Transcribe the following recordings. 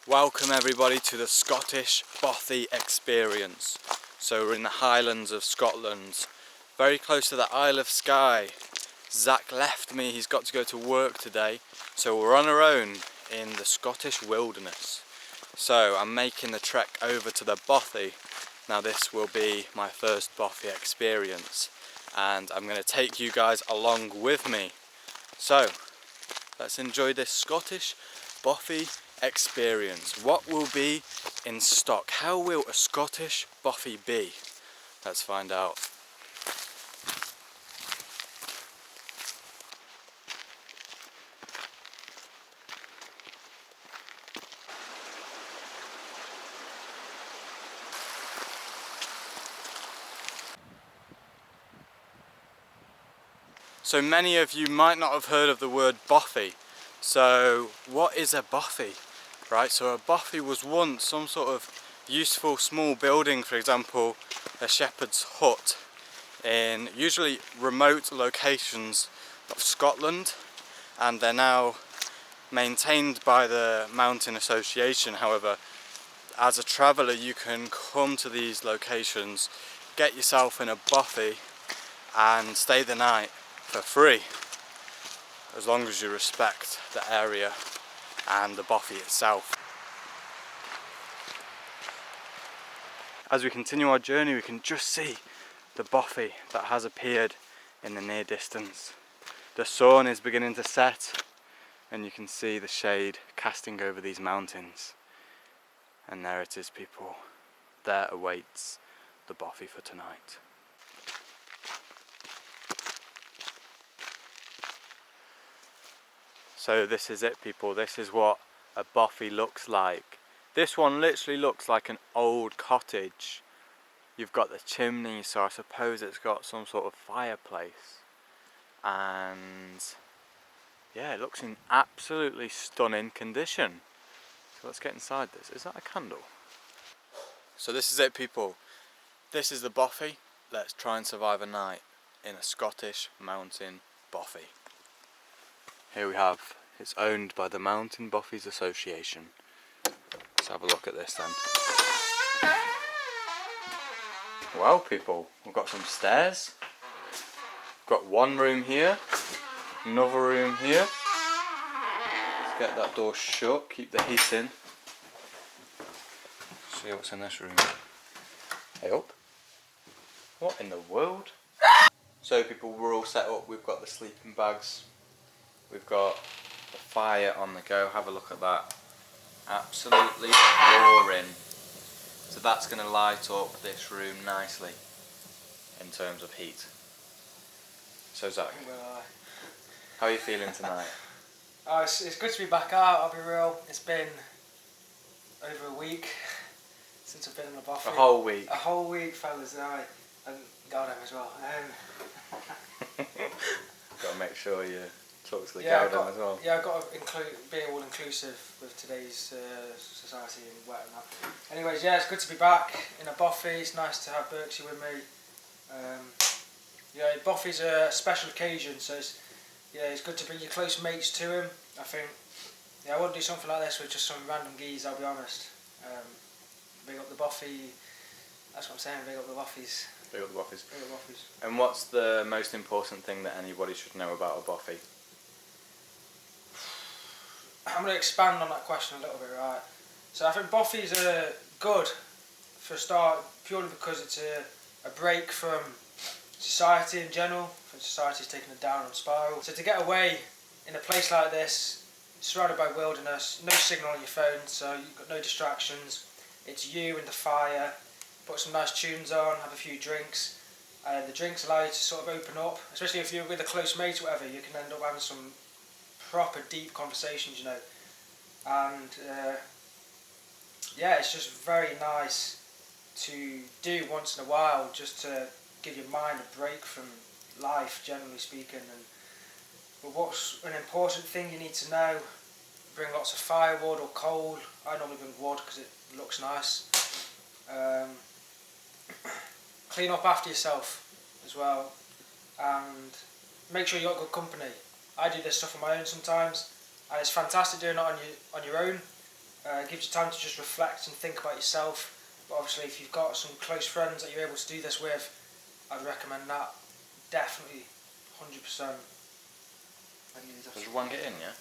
Welcome everybody to the Scottish Bothy experience. So we're in the Highlands of Scotland, very close to the Isle of Skye. Zac left me, he's got to go to work today, so we're on our own in the Scottish wilderness. So I'm making the trek over to the Bothy. Now this will be my first Bothy experience and I'm going to take you guys along with me. So let's enjoy this Scottish Bothy experience. What will be in stock? How will a Scottish Bothy be? Let's find out. So many of you might not have heard of the word bothy. So what is a bothy? Right, so a bothy was once some sort of useful small building, for example a shepherd's hut in usually remote locations of Scotland, and they're now maintained by the mountain association. However, as a traveller you can come to these locations, get yourself in a bothy and stay the night for free, as long as you respect the area and the bothy itself. As we continue our journey, we can just see the bothy that has appeared in the near distance. The sun is beginning to set and you can see the shade casting over these mountains. And there it is, people. There awaits the bothy for tonight. So this is it, people. This is what a bothy looks like. This one literally looks like an old cottage. You've got the chimney, so I suppose it's got some sort of fireplace. And yeah, it looks in absolutely stunning condition. So let's get inside this. Is that a candle? So this is it, people. This is the bothy. Let's try and survive a night in a Scottish mountain bothy. Here we have, it's owned by the Mountain Bothies Association. Let's have a look at this then. Well, people, we've got some stairs. We've got one room here, another room here. Let's get that door shut, keep the heat in. See what's in this room. Hey up. What in the world? So people, we're all set up. We've got the sleeping bags. We've got the fire on the go. Have a look at that. Absolutely roaring. So that's going to light up this room nicely in terms of heat. So Zac, how are you feeling tonight? Oh, it's good to be back out, I'll be real. It's been over a week since I've been in the bothy. A whole week? A whole week, fellas, and Galdem as well. Got to make sure you talk to the Galdem as well. Yeah, I've got to be all inclusive with today's society and whatnot. Anyways, yeah, it's good to be back in a bothy. It's nice to have Birks with me. Yeah, bothy's a special occasion, so it's good to bring your close mates to him. I think, yeah, I wouldn't do something like this with just some random geese, I'll be honest. Big up the bothy, that's what I'm saying, big up the bothies. Big up the bothies. Big up the bothies. And what's the most important thing that anybody should know about a bothy? I'm going to expand on that question a little bit, right? So I think bothies are good for a start, purely because it's a break from society in general. Society's taking a downward spiral. So to get away in a place like this, surrounded by wilderness, no signal on your phone, so you've got no distractions. It's you and the fire. Put some nice tunes on, have a few drinks. The drinks allow you to sort of open up, especially if you're with a close mate or whatever. You can end up having some proper deep conversations, you know. And yeah, it's just very nice to do once in a while, just to give your mind a break from life, generally speaking. But what's an important thing you need to know: bring lots of firewood or coal. I normally bring wood because it looks nice. Clean up after yourself as well, and make sure you got good company. I do this stuff on my own sometimes, and it's fantastic doing it on your own. It gives you time to just reflect and think about yourself. But obviously, if you've got some close friends that you're able to do this with, I'd recommend that. Definitely, 100%. Does one get in, yeah?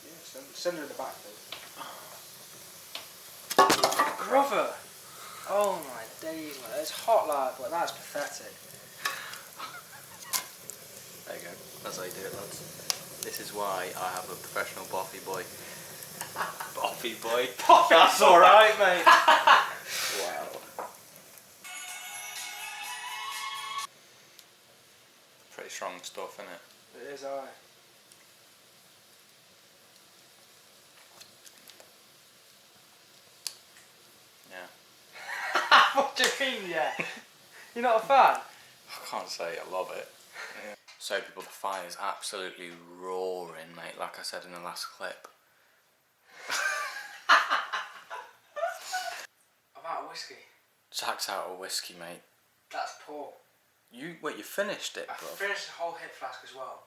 Yeah, send her in the back, though. Brother! Oh my days, man. It's hot, like, but that's pathetic. There you go. That's how you do it, lads. This is why I have a professional Bothy boy. Bothy boy? That's alright, mate. Wow. Pretty strong stuff, isn't it? It is, aye. Yeah. What do you mean, yeah? You're not a fan? I can't say I love it. Yeah. So people, the fire's absolutely roaring, mate, like I said in the last clip. I'm out of whiskey. Zach's out of whiskey, mate. That's poor. You finished it, I bro. finished the whole hip flask as well.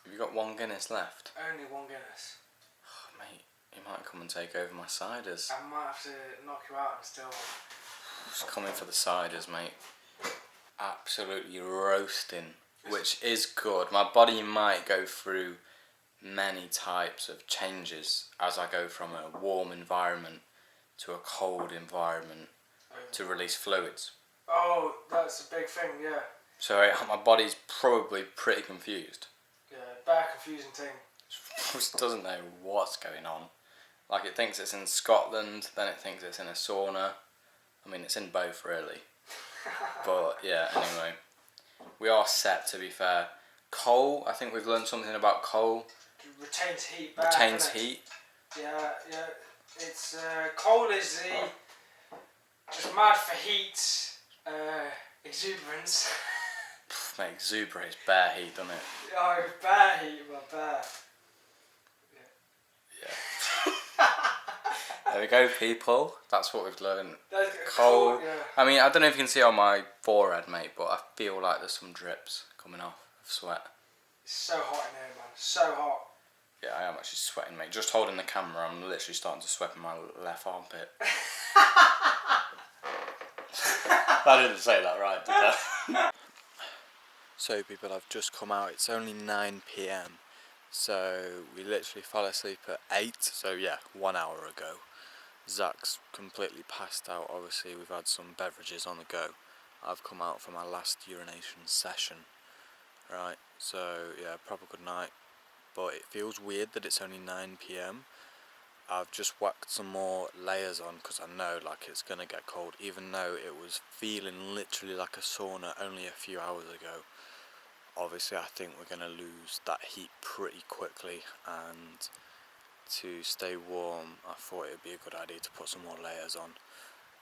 Have you got one Guinness left? Only one Guinness. Oh, mate, he might come and take over my ciders. I might have to knock you out and still. Just coming for the ciders, mate. Absolutely roasting, which is good. My body might go through many types of changes as I go from a warm environment to a cold environment to release fluids. Oh, that's a big thing, yeah. So my body's probably pretty confused. Yeah, bad confusing thing. Just doesn't know what's going on. Like, it thinks it's in Scotland, then it thinks it's in a sauna. I mean, it's in both, really. But yeah, anyway, we are set, to be fair. Coal, I think we've learned something about coal. Retains heat back. Retains heat. Yeah, yeah. It's coal is the just mad for heat, exuberance. Mate, exuberate bare heat, doesn't it? Oh, bare heat, my bare. Yeah. There we go, people. That's what we've learned. Coal. Yeah. I mean, I don't know if you can see on my forehead, mate, but I feel like there's some drips coming off of sweat. It's so hot in here, man. So hot. Yeah, I am actually sweating, mate. Just holding the camera, I'm literally starting to sweat in my left armpit. I didn't say that right, did I? So people, I've just come out. It's only 9 PM. So we literally fell asleep at 8. So yeah, 1 hour ago. Zach's completely passed out. Obviously, we've had some beverages on the go. I've come out for my last urination session. Right, so yeah, proper good night. But it feels weird that it's only 9 PM. I've just whacked some more layers on because I know like it's gonna get cold, even though it was feeling literally like a sauna only a few hours ago. Obviously, I think we're gonna lose that heat pretty quickly, and to stay warm, I thought it'd be a good idea to put some more layers on.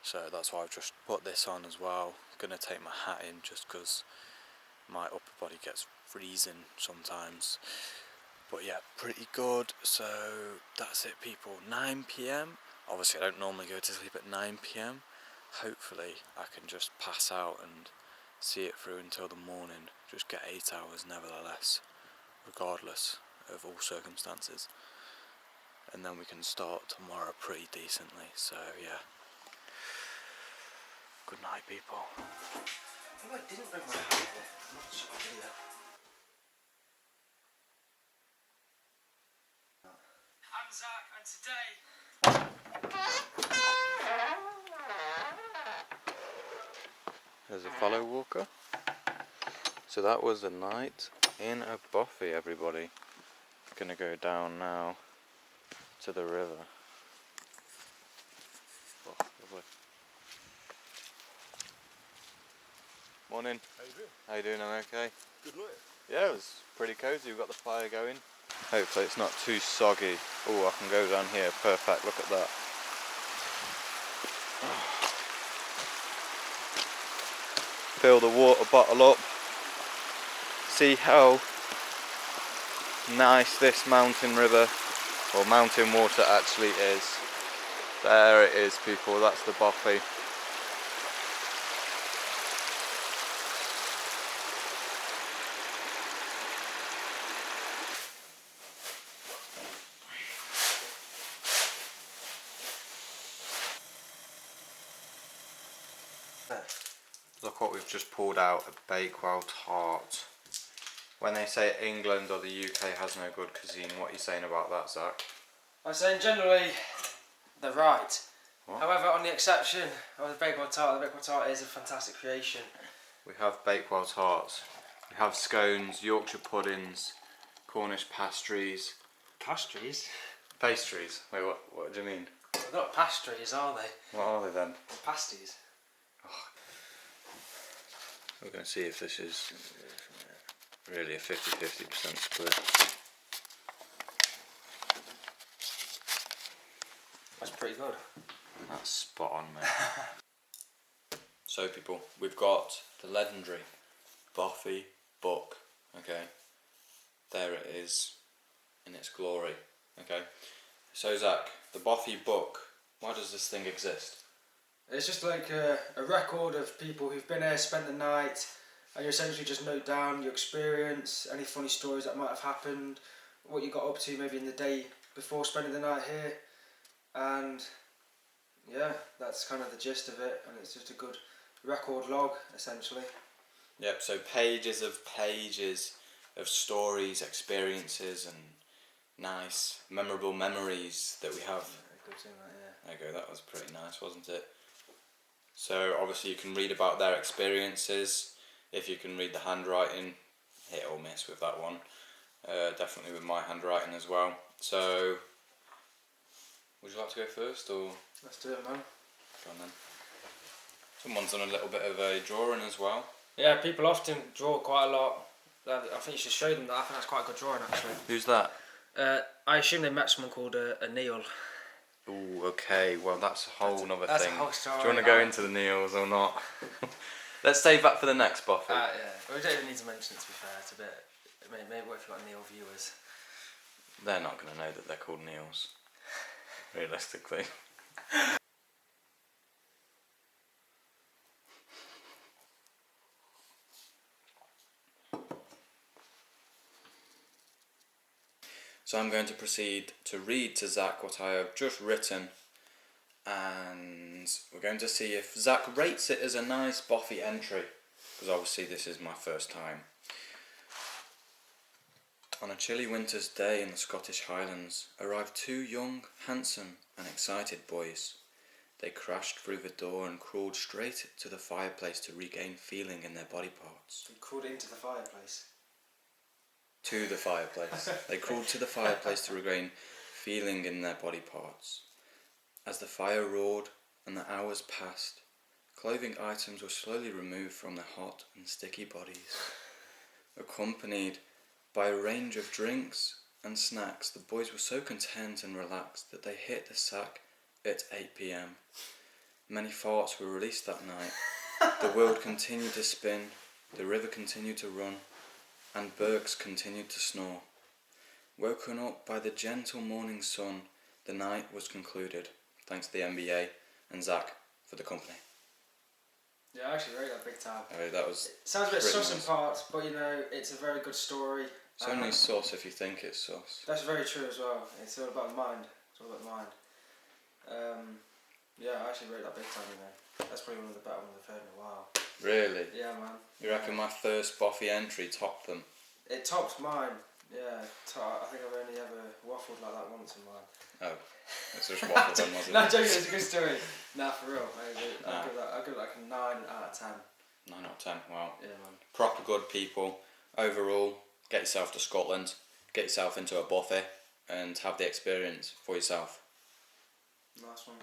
So that's why I've just put this on as well. Gonna take my hat in just because my upper body gets freezing sometimes. But yeah, pretty good. So that's it, people. 9 PM. Obviously, I don't normally go to sleep at 9 PM. Hopefully, I can just pass out and see it through until the morning. Just get 8 hours, nevertheless, regardless of all circumstances. And then we can start tomorrow pretty decently. So yeah. Good night, people. Oh, I didn't bring my hat here. I'm not sure either. I'm Zac, and today... There's a follow walker. So that was a night in a Bothy, everybody. Gonna go down now to the river. Oh, lovely. Morning. How you doing? How you doing? I'm okay. Good night. Yeah, it was pretty cosy. We've got the fire going. Hopefully it's not too soggy. Oh, I can go down here. Perfect. Look at that. Fill the water bottle up. See how nice this mountain river or mountain water actually is. There it is, people. That's the Bothy. Look what we've just pulled out, a Bakewell tart. When they say England or the UK has no good cuisine, what are you saying about that, Zach? I'm saying generally they're right. What? However, on the exception of the Bakewell tart, the Bakewell tart is a fantastic creation. We have Bakewell tarts, we have scones, Yorkshire puddings, Cornish pastries. Pastries? Pastries? Wait, what do you mean? They're not pastries, are they? What are they then? Pasties. Oh. We're going to see if this is really a 50-50% split. That's pretty good. That's spot on, mate. So people, we've got the legendary Bothy book, okay? There it is in its glory, okay? So Zach, the Bothy book, why does this thing exist? It's just like a record of people who've been here, spent the night, and you essentially just note down your experience, any funny stories that might have happened, what you got up to maybe in the day before spending the night here, and yeah, that's kind of the gist of it, and it's just a good record log essentially. Yep, so pages of stories, experiences and nice, memorable memories that we have. Yeah, good thing that, yeah. There you go, that was pretty nice, wasn't it? So obviously you can read about their experiences. If you can read the handwriting, hit or miss with that one. Definitely with my handwriting as well. So, would you like to go first or? Let's do it, man. Go on then. Someone's done a little bit of a drawing as well. Yeah, people often draw quite a lot. I think you should show them that. I think that's quite a good drawing actually. Who's that? I assume they met someone called a Neil. Ooh, okay, well that's a whole other That's thing. a whole story. Do you want to go into the Neils or not? Let's save that for the next Bothy. Yeah, we don't even need to mention it to be fair, it's a bit, maybe what if you've got Neil viewers? They're not going to know that they're called Neils, realistically. So I'm going to proceed to read to Zach what I have just written, and we're going to see if Zach rates it as a nice Bothy entry, because obviously this is my first time. On a chilly winter's day in the Scottish Highlands arrived two young, handsome and excited boys. They crashed through the door and crawled straight to the fireplace to regain feeling in their body parts. You crawled into the fireplace. To the fireplace. They crawled to the fireplace to regain feeling in their body parts. As the fire roared and the hours passed, clothing items were slowly removed from their hot and sticky bodies. Accompanied by a range of drinks and snacks, the boys were so content and relaxed that they hit the sack at 8 p.m. Many farts were released that night. The world continued to spin, the river continued to run, and Birks continued to snore. Woken up by the gentle morning sun, the night was concluded. Thanks to the NBA and Zach for the company. Yeah, I actually rate that big time. Oh, that was. It sounds a bit pretty sus in nice. parts, but you know, it's a very good story. It's only sauce if you think it's sauce. That's very true as well. It's all about the mind. It's all about the mind. Yeah, I actually rate that big time, you know. That's probably one of the better ones I've heard in a while. Really? Yeah, man. You reckon my first Bothy entry topped them? It tops mine. Yeah, I think I've only ever waffled like that once in mine. Oh, it's just waffle then, wasn't No, it? joking, it's a good story. Nah, for real. I'll give it like a 9 out of 10. 9 out of 10, wow. Yeah, man. Proper good people. Overall, get yourself to Scotland, get yourself into a Bothy, and have the experience for yourself. Nice one.